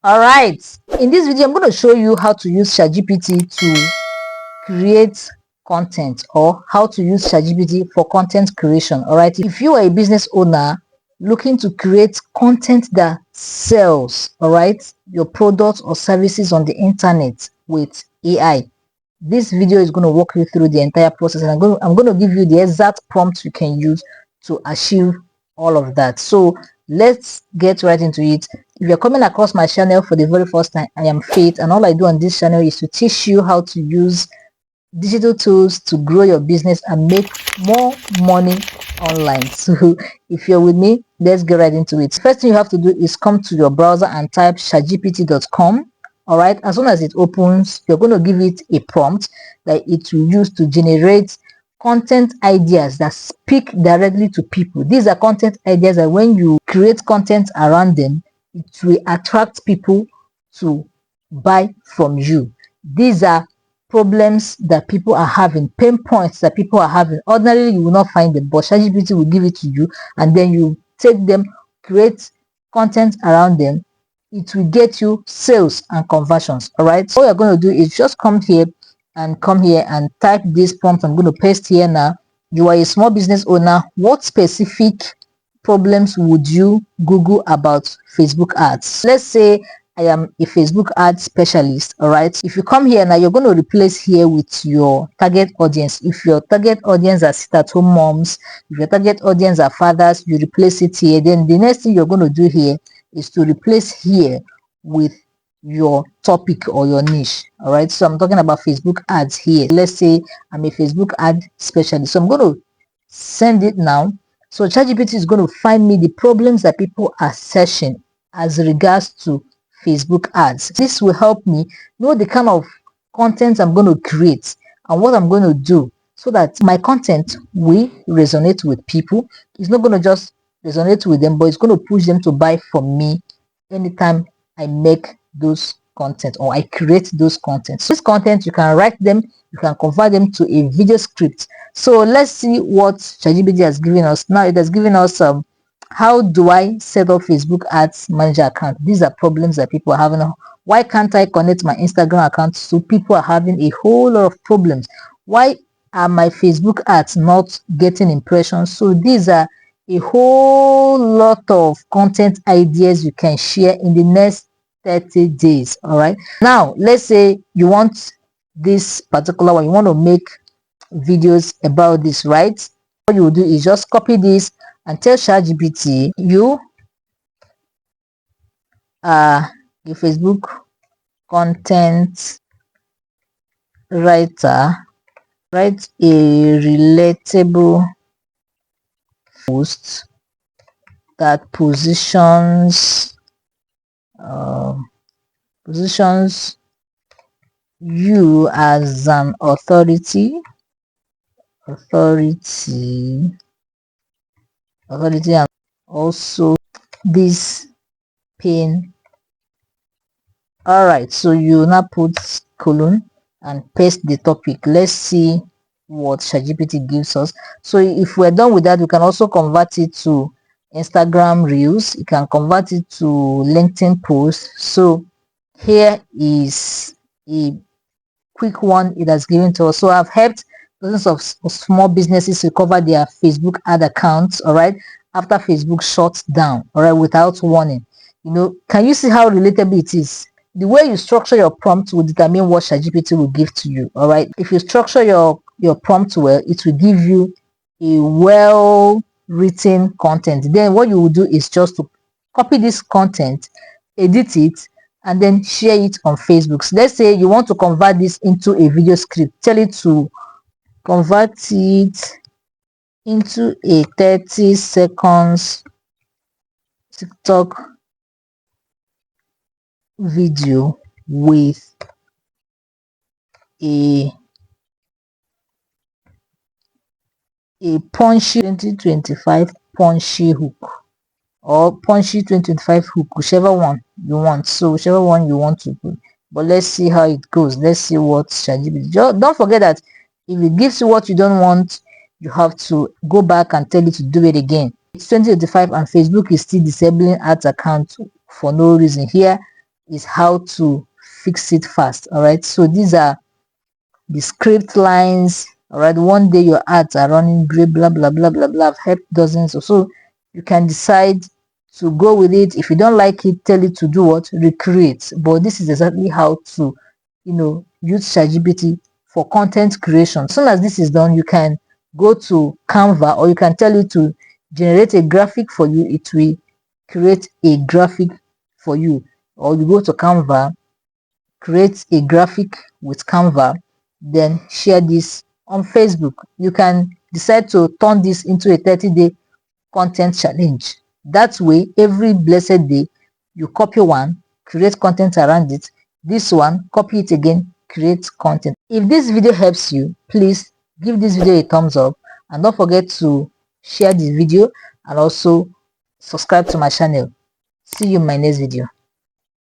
All right, in this video I'm going to show you how to use ChatGPT to create content, or how to use ChatGPT for content creation. All right, if you are a business owner looking to create content that sells, all right, your products or services on the internet with AI, this video is going to walk you through the entire process, and I'm going to give you the exact prompts you can use to achieve all of that. So let's get right into it. If you're coming across my channel for the very first time, I am Faith, and all I do on this channel is to teach you how to use digital tools to grow your business and make more money online. So if you're with me, let's get right into it. First thing you have to do is come to your browser and type chatgpt.com. All right, as soon as it opens, you're going to give it a prompt that it will use to generate content ideas that speak directly to people. These are content ideas that when you create content around them, it will attract people to buy from you. These are problems that people are having, pain points that people are having. Ordinarily, you will not find them, but ChatGPT will give it to you, and then you take them, create content around them. It will get you sales and conversions. All right, so all you're going to do is just come here and type this prompt. I'm going to paste here now. You are a small business owner. What specific problems would you Google about Facebook ads? Let's say I am a Facebook ad specialist. All right, if you come here now, you're going to replace here with your target audience. If your target audience are sit-at-home moms, if your target audience are fathers, you replace it here. Then the next thing you're going to do here is to replace here with your topic or your niche. All right, so I'm talking about Facebook ads here. Let's say I'm a Facebook ad specialist, so I'm going to send it now. So ChatGPT is going to find me the problems that people are searching as regards to Facebook ads. This will help me know the kind of content I'm going to create and what I'm going to do, so that my content will resonate with people. It's not going to just resonate with them, but it's going to push them to buy from me anytime I make those content or I create those content. So this content, you can write them, you can convert them to a video script. So let's see what ChatGPT has given us. Now it has given us how do I set up Facebook ads manager account? These are problems that people are having. Why can't I connect my Instagram account? So people are having a whole lot of problems. Why are my Facebook ads not getting impressions? So these are a whole lot of content ideas you can share in the next 30 days. All right, now let's say you want this particular one, you want to make videos about this, right? What you will do is just copy this and tell ChatGPT you are a Facebook content writer, write a relatable post that positions you as an authority, and also this pain. All right, so you now put colon and paste the topic. Let's see what ChatGPT gives us. So if we're done with that, we can also convert it to Instagram Reels. You can convert it to LinkedIn posts. So here is a quick one it has given to us. So I've helped dozens of small businesses recover their Facebook ad accounts, all right, after Facebook shuts down, all right, without warning. You know, can you see how relatable it is? The way you structure your prompt will determine what ChatGPT will give to you. All right, if you structure your prompt well, it will give you a well written content. Then what you will do is just to copy this content, edit it, and then share it on Facebook. So let's say you want to convert this into a video script. Tell it to convert it into a 30 seconds TikTok video with a punchy 2025 punchy hook, or punchy 2025 hook, whichever one you want. So whichever one you want to put, but let's see how it goes. Let's see what ChatGPT. Don't forget that if it gives you what you don't want, you have to go back and tell it to do it again. It's 2025 and Facebook is still disabling ads account for no reason. Here is how to fix it fast. All right, so these are the script lines. All right, one day your ads are running great, blah blah blah blah blah. I've helped dozens or so. You can decide to go with it. If you don't like it, tell it to do what, recreate. But this is exactly how to, use ChatGPT for content creation. As soon as this is done, you can go to Canva, or you can tell it to generate a graphic for you. It will create a graphic for you. Or you go to Canva, create a graphic with Canva, then share this on Facebook. You can decide to turn this into a 30-day content challenge. That way, every blessed day, you copy one, create content around it. This one, copy it again, create content. If this video helps you, please give this video a thumbs up, and don't forget to share this video and also subscribe to my channel. See you in my next video.